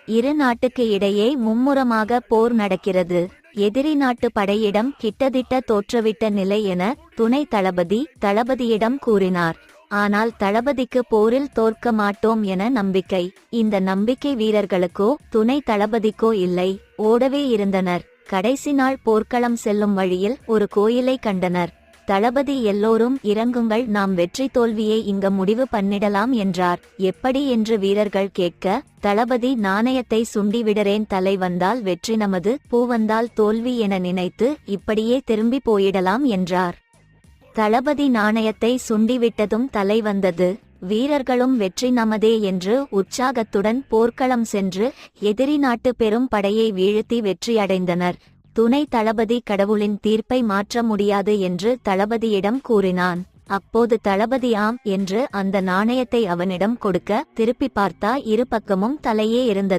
இரு நாட்டுக்கு இடையே மும்முரமாக போர் நடக்கிறது. எதிரி நாட்டு படையிடம் கிட்டதிட்ட தோற்றுவிட்ட நிலை என துணை தளபதியிடம் கூறினார். ஆனால் தளபதிக்கு போரில் தோற்க மாட்டோம் என நம்பிக்கை. இந்த நம்பிக்கை வீரர்களுக்கோ துணை தளபதிக்கோ இல்லை. ஓடவே இருந்தனர். கடைசி நாள் போர்க்களம் செல்லும் வழியில் ஒரு கோயிலை கண்டனர். தளபதி எல்லோரும் இறங்குங்கள், நாம் வெற்றி தோல்வியை இங்க முடிவு பண்ணிடலாம் என்றார். எப்படி என்று வீரர்கள் கேட்க, தளபதி நாணயத்தை சுண்டி விடறேன், தலை வந்தால் வெற்றி நமது, பூ வந்தால் தோல்வி என நினைத்து இப்படியே திரும்பி போயிடலாம் என்றார். தளபதி நாணயத்தை சுண்டிவிட்டதும் தலை வந்தது. வீரர்களும் வெற்றி நமதே என்று உற்சாகத்துடன் போர்க்களம் சென்று எதிரி நாட்டு பெரும் படையை வீழ்த்தி வெற்றியடைந்தனர். துணை தளபதி கடவுளின் தீர்ப்பை மாற்ற முடியாது என்று தளபதியிடம் கூறினான். அப்போது தளபதி ஆம் என்று அந்த நாணயத்தை அவனிடம் கொடுக்க, திருப்பி பார்த்தா இரு பக்கமும் தலையே இருந்தது.